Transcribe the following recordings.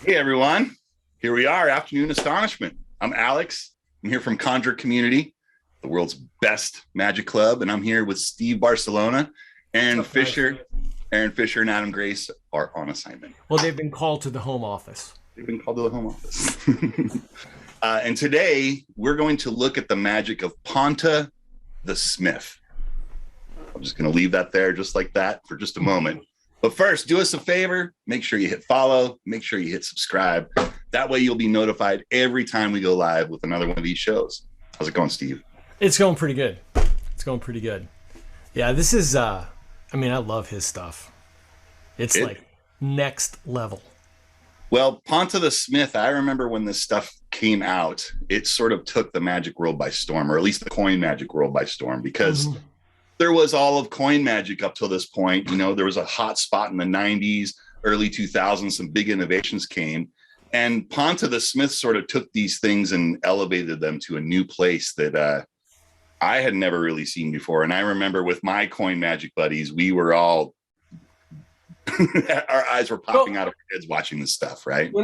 Hey everyone, here we are, Afternoon Astonishment. I'm Alex. I'm here from Conjuror Community, the world's best magic club, and I'm here with Steve Barcelona, Aaron Fisher. Aaron Fisher and Adam Grace are on assignment. Well, they've been called to the home office. They've been called to the home office. And today we're going to look at the magic of Ponta the Smith. I'm just going to leave that there just like that for just a moment. But first, do us a favor, make sure you hit follow, make sure you hit subscribe. That way you'll be notified every time we go live with another one of these shows. How's it going, Steve? It's going pretty good. It's going pretty good. Yeah, this is, I love his stuff. It's like next level. Well, Ponta the Smith, I remember when this stuff came out, it sort of took the magic world by storm, or at least the coin magic world by storm, because there was all of coin magic up till this point. You know, there was a hot spot in the 90s, early 2000s, some big innovations came. And Ponta the Smith sort of took these things and elevated them to a new place that I had never really seen before. And I remember with my coin magic buddies, we were all, our eyes were popping out of our heads watching this stuff, right?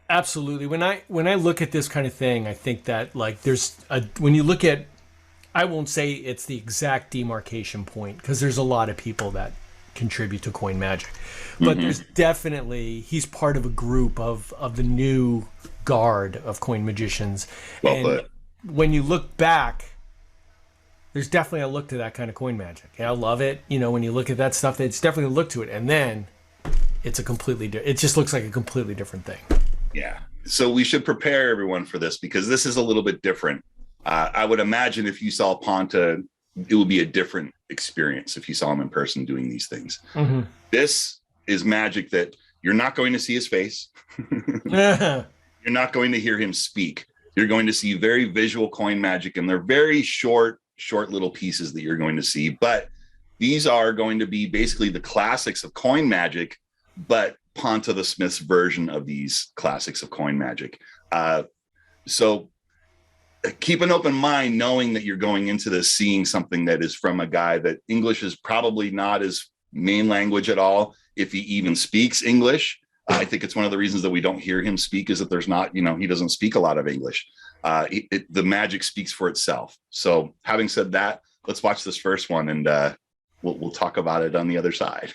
Absolutely. When I look at this kind of thing, I think that like when you look at, I won't say it's the exact demarcation point because there's a lot of people that contribute to coin magic, but there's definitely, he's part of a group of the new guard of coin magicians. And when you look back, there's definitely a look to that kind of coin magic. And I love it. You know, when you look at that stuff, it's definitely a look to it. And then it's it just looks like a completely different thing. Yeah. So we should prepare everyone for this because this is a little bit different. I would imagine if you saw Ponta, it would be a different experience if you saw him in person doing these things. This is magic that you're not going to see his face. You're not going to hear him speak. You're going to see very visual coin magic, and they're very short little pieces that you're going to see. But these are going to be basically the classics of coin magic, but Ponta the Smith's version of these classics of coin magic. So keep an open mind knowing that you're going into this seeing something that is from a guy that English is probably not his main language at all, if he even speaks English. I think it's one of the reasons that we don't hear him speak is that there's not, he doesn't speak a lot of English. The magic speaks for itself. So having said that, let's watch this first one and we'll talk about it on the other side.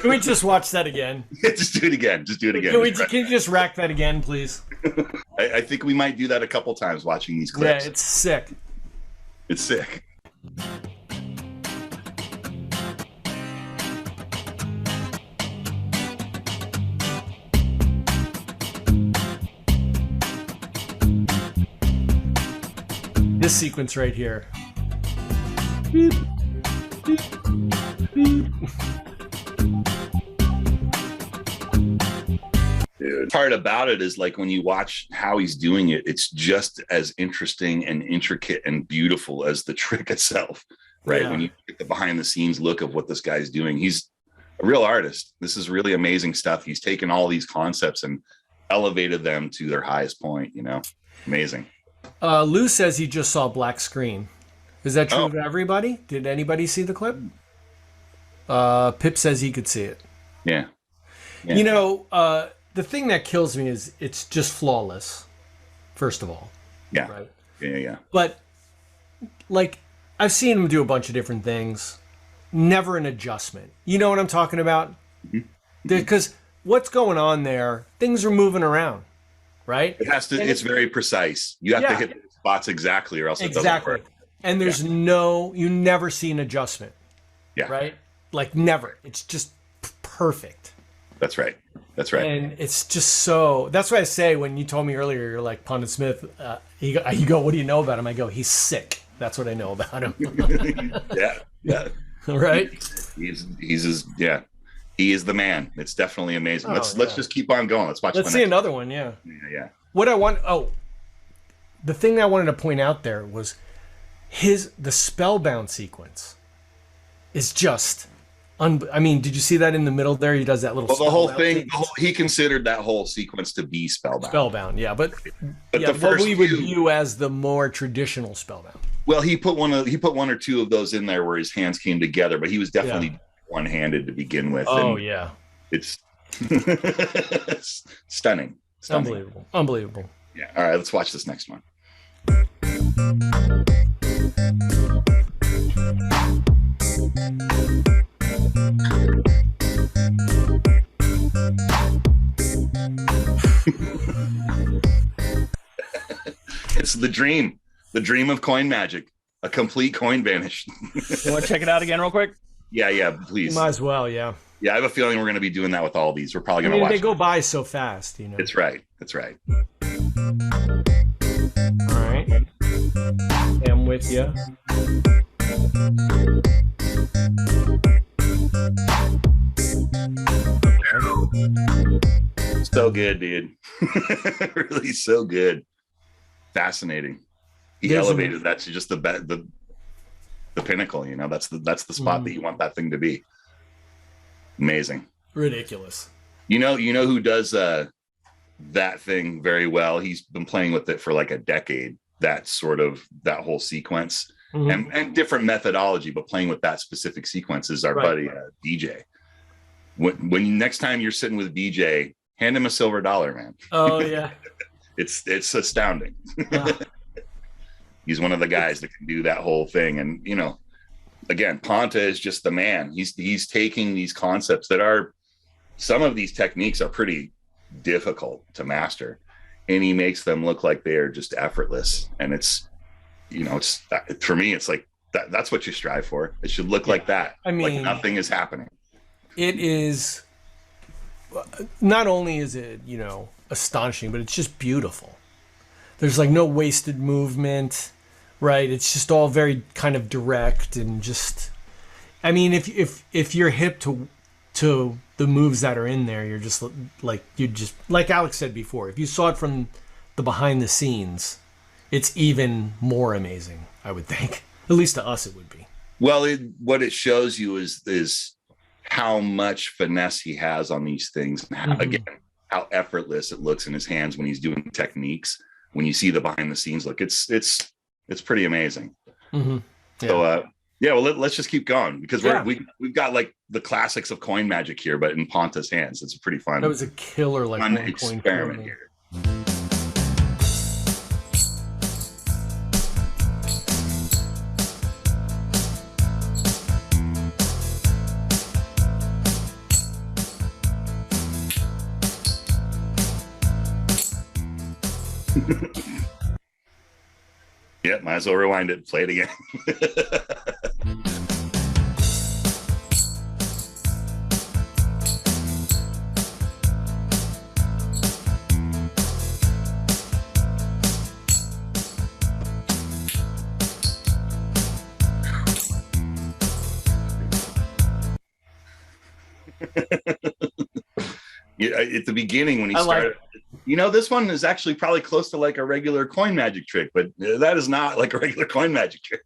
Can we just watch that again? Yeah, just do it again. Just do it again. Can you just rack that again, please? I think we might do that a couple times watching these clips. Yeah, it's sick. It's sick. This sequence right here. Beep. Beep. Beep. The part about it is like when you watch how he's doing it, it's just as interesting and intricate and beautiful as the trick itself, right? Yeah. When you get the behind the scenes look of what this guy's doing, he's a real artist. This is really amazing stuff. He's taken all these concepts and elevated them to their highest point, amazing. Lou says he just saw black screen. Is that true to everybody? Did anybody see the clip? Pip says he could see it. Yeah. The thing that kills me is it's just flawless, first of all. Yeah. Right? Yeah. But, like, I've seen him do a bunch of different things. Never an adjustment. You know what I'm talking about? Because what's going on there, things are moving around, right? It has to. It's very precise. You have to hit the spots exactly or else it doesn't work. And there's you never see an adjustment. Yeah. Right? Like, never. It's just perfect. That's right. That's right. And it's just so, that's why I say when you told me earlier, you're like, Ponta Smith, you go, what do you know about him? I go, he's sick. That's what I know about him. Yeah. Right? He is the man. It's definitely amazing. Let's just keep on going. Let's watch. Let's see another one. Yeah. Yeah. What I want, the thing that I wanted to point out there was the spellbound sequence is just I mean, did you see that in the middle there? He does that little the whole thing, he considered that whole sequence to be spellbound. Spellbound, yeah, but the first what we would view as the more traditional spellbound. Well, he put one or two of those in there where his hands came together, but he was definitely one-handed to begin with. Oh, yeah. It's stunning. Unbelievable. Yeah. All right, let's watch this next one. It's the dream of coin magic, a complete coin vanish. You want to check it out again real quick? Yeah, please. You might as well, yeah. Yeah, I have a feeling we're going to be doing that with all these. We're probably going to watch. They go by so fast, you know. That's right. All right. I'm with you. So good, dude. Really so good. Fascinating. He elevated that to just the pinnacle, you know. That's the spot that you want that thing to be. Amazing. Ridiculous. You know who does that thing very well? He's been playing with it for like a decade. That whole sequence and different methodology, but playing with that specific sequence is our buddy DJ. When next time you're sitting with DJ, hand him a silver dollar, man. Oh yeah. It's astounding. He's one of the guys that can do that whole thing. And, you know, again, Ponta is just the man. He's taking these concepts that are, some of these techniques are pretty difficult to master, and he makes them look like they are just effortless. And it's, you know, it's, for me, it's like that's what you strive for. It should look like that. I mean, like nothing is happening. It is, not only is it, you know, astonishing, but it's just beautiful. There's like no wasted movement, right? It's just all very kind of direct and just, I mean, if you're hip to the moves that are in there, you're just like Alex said before, if you saw it from the behind the scenes, it's even more amazing, I would think. At least to us it would be. Well, what it shows you is how much finesse he has on these things, and how, again, how effortless it looks in his hands when he's doing techniques. When you see the behind the scenes look, it's pretty amazing. Yeah. So well, let's just keep going, because we've got like the classics of coin magic here, but in Ponta's hands. It's a pretty fun. That was a killer fun experiment here. Yeah, might as well rewind it and play it again. Yeah, at the beginning when he started, you know, this one is actually probably close to like a regular coin magic trick, but that is not like a regular coin magic trick.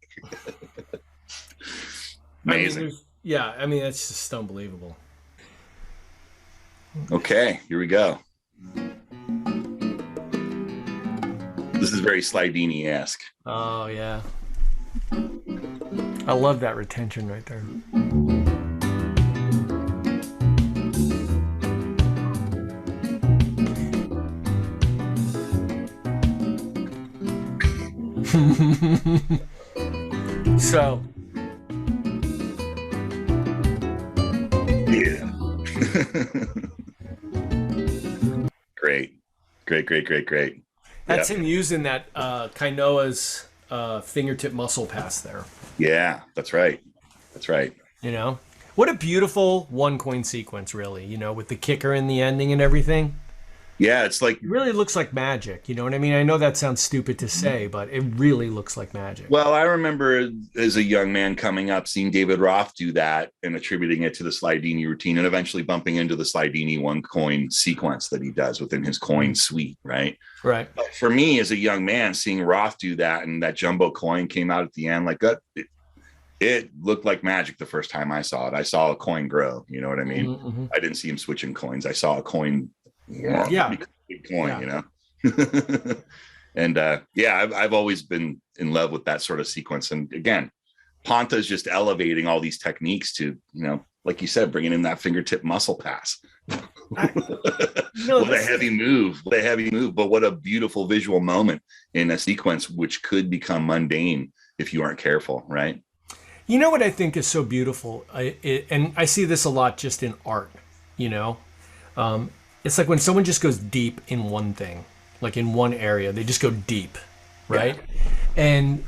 Amazing. I mean, that's just unbelievable. Okay, here we go. This is very Slidini-esque. Oh, yeah. I love that retention right there. So yeah. Great. That's him using that Kainoa's fingertip muscle pass there. Yeah, that's right. You know, what a beautiful one coin sequence, really, you know, with the kicker in the ending and everything. Yeah, it's like, It really looks like magic. You know what I mean? I know that sounds stupid to say, but it really looks like magic. well, I remember as a young man coming up, seeing David Roth do that and attributing it to the Slidini routine, and eventually bumping into the Slidini one coin sequence that he does within his coin suite, right? Right. But for me as a young man, seeing Roth do that, and that jumbo coin came out at the end, like that, it looked like magic the first time I saw it. I saw a coin grow. You know what I mean? Mm-hmm. I didn't see him switching coins. I saw a coin. Yeah. Big coin, Yeah. you know? And yeah, I've always been in love with that sort of sequence. And again, Ponta is just elevating all these techniques to, you know, like you said, bringing in that fingertip muscle pass. What a heavy move, but what a beautiful visual moment in a sequence, which could become mundane if you aren't careful, right? You know what I think is so beautiful? And I see this a lot just in art, you know? It's like when someone just goes deep in one thing, like in one area, they just go deep, right? Yeah. And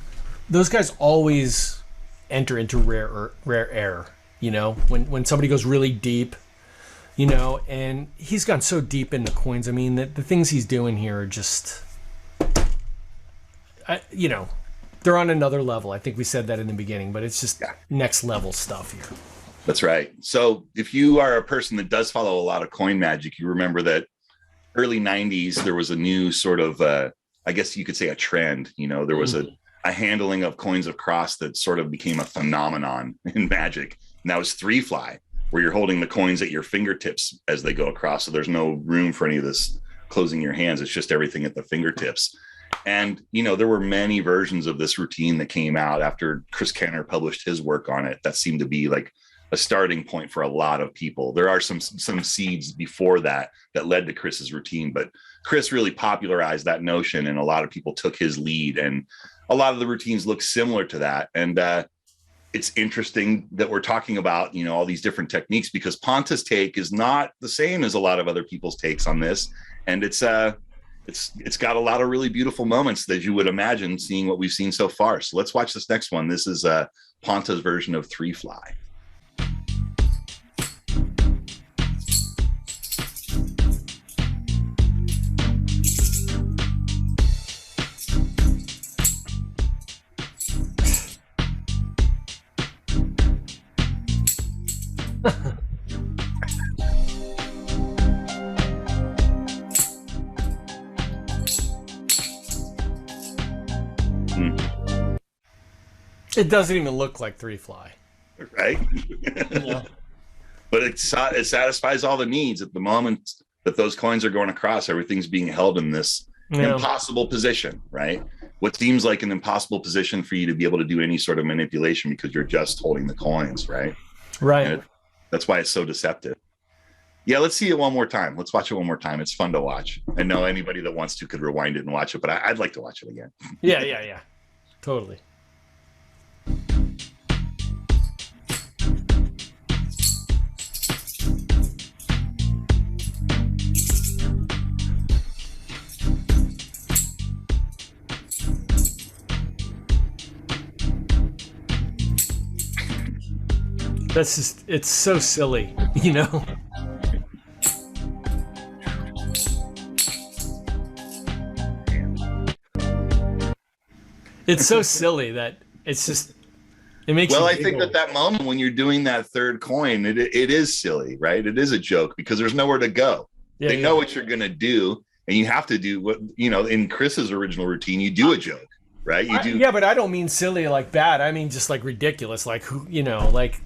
those guys always enter into rare air, you know? When somebody goes really deep, you know, and he's gone so deep into coins. I mean, the things he's doing here are just, you know, they're on another level. I think we said that in the beginning, but it's just next level stuff here. That's right. So if you are a person that does follow a lot of coin magic, you remember that early 90s, there was a new sort of, I guess you could say a trend, you know, there was a handling of coins of cross that sort of became a phenomenon in magic. And that was three fly, where you're holding the coins at your fingertips as they go across. So there's no room for any of this closing your hands. It's just everything at the fingertips. And, you know, there were many versions of this routine that came out after Chris Kenner published his work on it. That seemed to be like a starting point for a lot of people. There are some seeds before that led to Chris's routine, but Chris really popularized that notion, and a lot of people took his lead, and a lot of the routines look similar to that. And it's interesting that we're talking about, you know, all these different techniques, because Ponta's take is not the same as a lot of other people's takes on this, and it's got a lot of really beautiful moments that you would imagine seeing what we've seen so far. So let's watch this next one. This is Ponta's version of three fly. It doesn't even look like three fly, right? Yeah. But it satisfies all the needs at the moment that those coins are going across. Everything's being held in this impossible position, right? What seems like an impossible position for you to be able to do any sort of manipulation, because you're just holding the coins, right? Right. That's why it's so deceptive. Yeah, let's see it one more time. Let's watch it one more time. It's fun to watch. I know anybody that wants to could rewind it and watch it, but I'd like to watch it again. Yeah. Totally. That's just, it's so silly, you know? It's so silly that it's just, it makes well, you I think that moment when you're doing that third coin, it is silly, right? It is a joke because there's nowhere to go. They know what you're going to do, and you have to do what, you know, in Chris's original routine, you do a joke, right? You do. Yeah, but I don't mean silly like bad. I mean just like ridiculous, like, you know, like,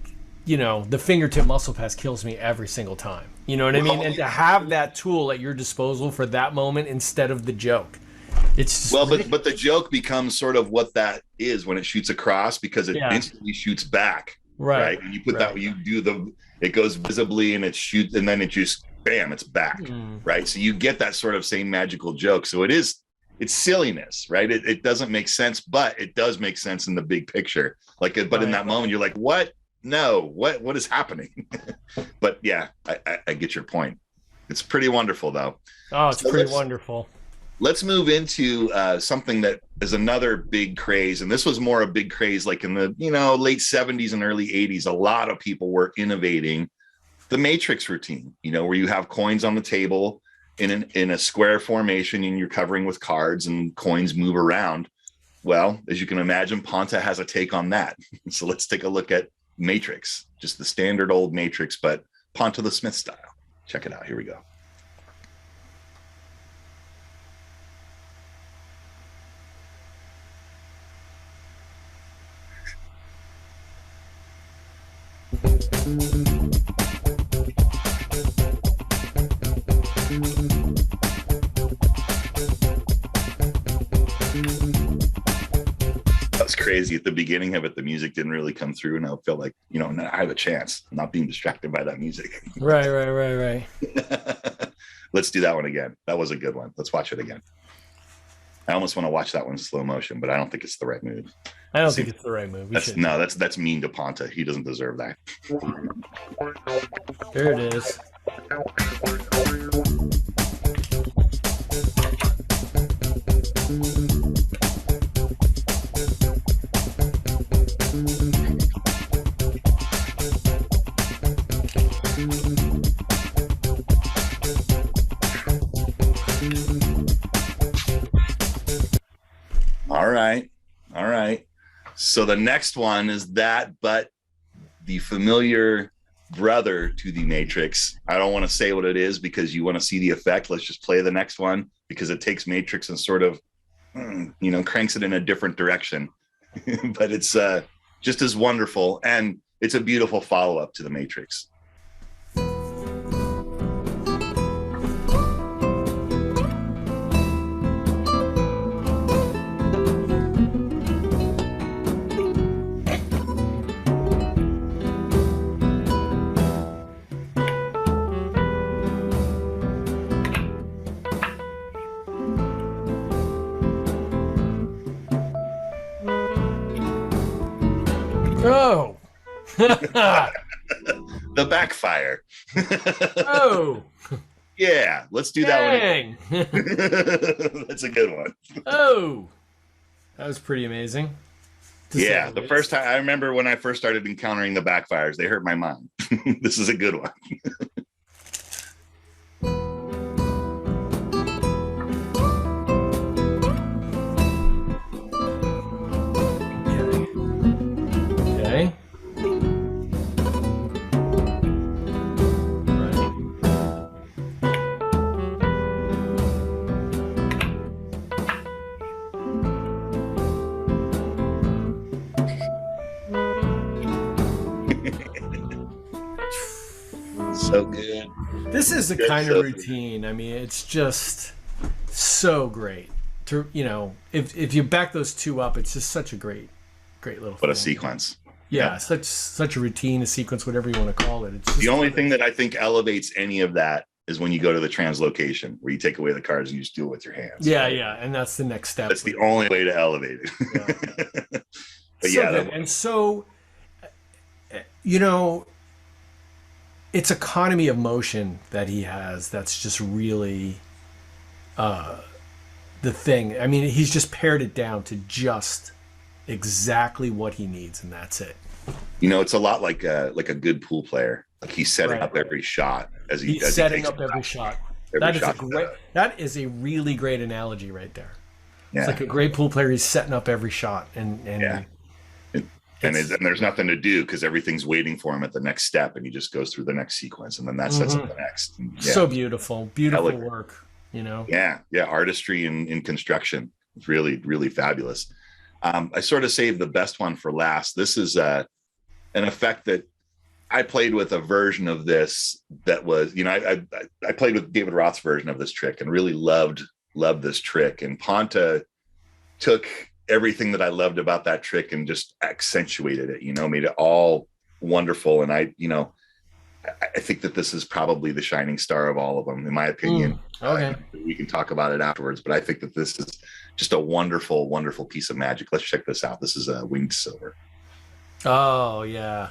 you know, the fingertip muscle pass kills me every single time. You know what I mean? And to have that tool at your disposal for that moment instead of the joke. It's well, but the joke becomes sort of what that is when it shoots across, because it instantly shoots back. Right. And you put that, you do it goes visibly and it shoots, and then it just, bam, it's back. Right. So you get that sort of same magical joke. So it's silliness, right? It doesn't make sense, but it does make sense in the big picture. Like, but in that moment, you're like, what? No, what is happening? But yeah, I get your point. It's pretty wonderful, though. Oh, it's pretty wonderful. Let's move into something that is another big craze, and this was more a big craze like in the late 70s and early 80s. A lot of people were innovating the matrix routine, where you have coins on the table in a square formation, and you're covering with cards and coins move around. Well, as you can imagine, Ponta has a take on that. So let's take a look at Matrix, just the standard old Matrix, but Ponta the Smith style. Check it out. Here we go. That was crazy at the beginning of it. The music didn't really come through, and I felt like, I have a chance. I'm not being distracted by that music. Right. Let's do that one again. That was a good one. Let's watch it again. I almost want to watch that one in slow motion, but I don't think it's the right move. I don't think it's the right move. That's mean to Ponta. He doesn't deserve that. There it is. All right. So the next one is that, but the familiar brother to the Matrix. I don't want to say what it is because you want to see the effect. Let's just play the next one because it takes Matrix and sort of, cranks it in a different direction. But it's just as wonderful, and it's a beautiful follow-up to the Matrix. Oh. The backfire. Oh. Yeah, let's do Dang. That one. That's a good one. Oh. That was pretty amazing. Yeah, the first time, I remember when I first started encountering the backfires, they hurt my mind. This is a good one. Okay. So good. This is the kind of routine. I mean, it's just so great. To if you back those two up, it's just such a great little. What a sequence. Yeah, such a routine, a sequence, whatever you want to call it. It's just the only thing that I think elevates any of that is when you go to the translocation, where you take away the cards and you just do it with your hands. Yeah, yeah, and that's the next step. That's the only way to elevate it. Yeah. But so yeah, good. And so, it's economy of motion that he has. That's just really the thing. I mean, he's just pared it down to just exactly what he needs, and that's it. It's a lot like a good pool player. Like he's setting up every shot he's setting up every shot. That is a really great analogy right there. Yeah. It's like a great pool player. He's setting up every shot, and there's nothing to do because everything's waiting for him at the next step, and he just goes through the next sequence, and then that sets up the next. So beautiful work. Yeah, artistry in construction. It's really, really fabulous. I sort of saved the best one for last. This is an effect that I played with a version of this that was, I played with David Roth's version of this trick and really loved this trick. And Ponta took everything that I loved about that trick and just accentuated it, made it all wonderful. And I think that this is probably the shining star of all of them, in my opinion. Okay. We can talk about it afterwards, but I think that this is just a wonderful, wonderful piece of magic. Let's check this out. This is a Winged Silver. Oh, yeah.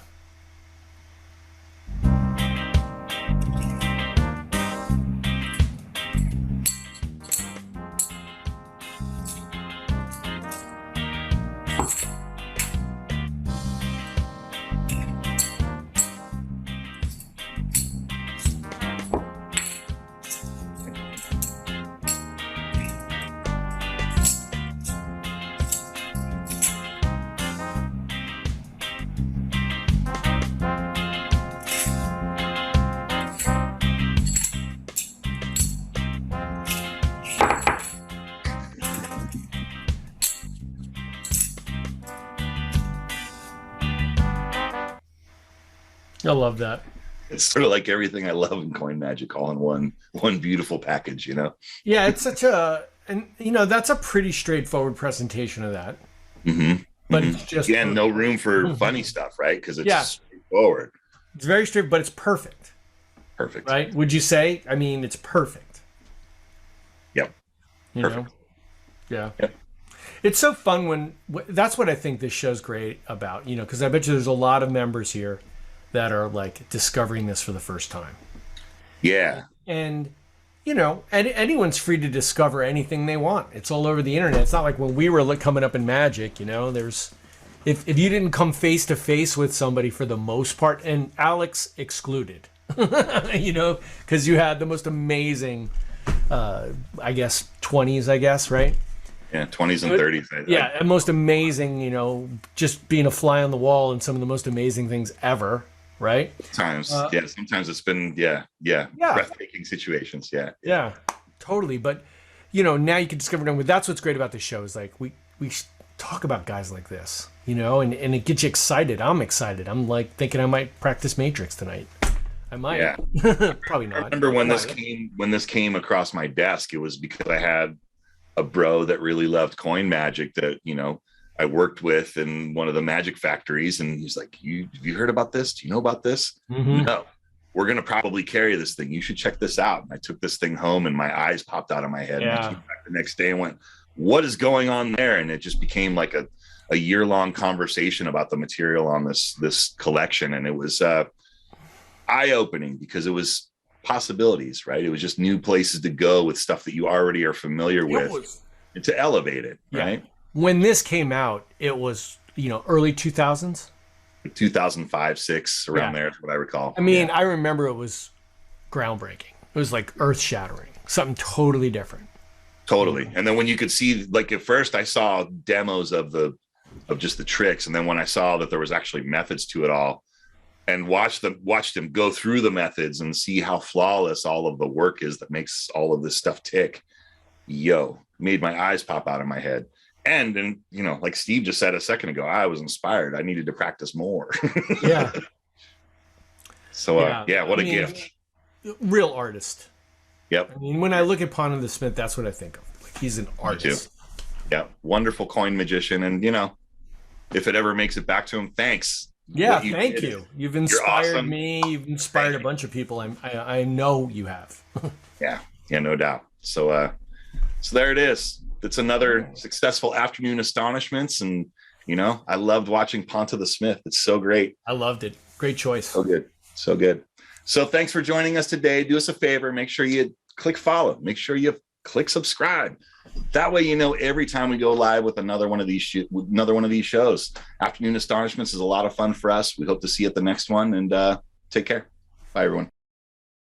I love that. It's sort of like everything I love in coin magic all in one beautiful package, you know? Yeah, it's such a, and that's a pretty straightforward presentation of that. Mm-hmm. But it's just again, no room for funny stuff, right? Because it's straightforward. It's very straight, but it's perfect. Perfect. Right? Would you say? I mean, it's perfect. Yep. Perfect. Yeah. Yep. It's so fun when that's what I think this show's great about, because I bet you there's a lot of members here that are like discovering this for the first time. Yeah. And anyone's free to discover anything they want. It's all over the internet. It's not like when we were coming up in Magic, there's if you didn't come face to face with somebody for the most part, and Alex excluded, because you had the most amazing, I guess 20s, right? Yeah, 20s and 30s. Yeah, most amazing, just being a fly on the wall and some of the most amazing things ever, right? Sometimes it's been, breathtaking situations, Yeah, totally. But, now you can discover them. That's what's great about this show is like we talk about guys like this, and it gets you excited. I'm excited. I'm like thinking I might practice Matrix tonight. I might. Yeah. Probably not. I remember when this came across my desk, it was because I had a bro that really loved coin magic that, I worked with in one of the magic factories. And he's like, have you heard about this? Do you know about this? Mm-hmm. No, we're going to probably carry this thing. You should check this out. And I took this thing home and my eyes popped out of my head. Yeah. And I came back the next day and went, what is going on there? And it just became like a year-long conversation about the material on this collection. And it was eye-opening because it was possibilities, right? It was just new places to go with stuff that you already are familiar with and to elevate it, right? When this came out, it was, early 2000s. 2005, 6, around there is what I recall. I mean, I remember it was groundbreaking. It was like earth-shattering, something totally different. Totally. And then when you could see, like at first I saw demos of just the tricks. And then when I saw that there was actually methods to it all, and watch them go through the methods and see how flawless all of the work is that makes all of this stuff tick. Made my eyes pop out of my head. And like Steve just said a second ago, I was inspired. I needed to practice more. Yeah. So, what a gift. Real artist. Yep. I mean, when I look at Ponta the Smith, that's what I think of. Like, he's an artist. Yeah. Wonderful coin magician. And, if it ever makes it back to him, thanks. Yeah, thank you. You've inspired awesome. me. You've inspired a bunch of people. I know you have. Yeah, no doubt. So there it is. It's another successful Afternoon Astonishments, and I loved watching Ponta the Smith. It's so great. I loved it. Great choice. So good. So thanks for joining us today. Do us a favor. Make sure you click follow. Make sure you click subscribe. That way, every time we go live with another one of these shows. Afternoon Astonishments is a lot of fun for us. We hope to see you at the next one, and take care. Bye, everyone.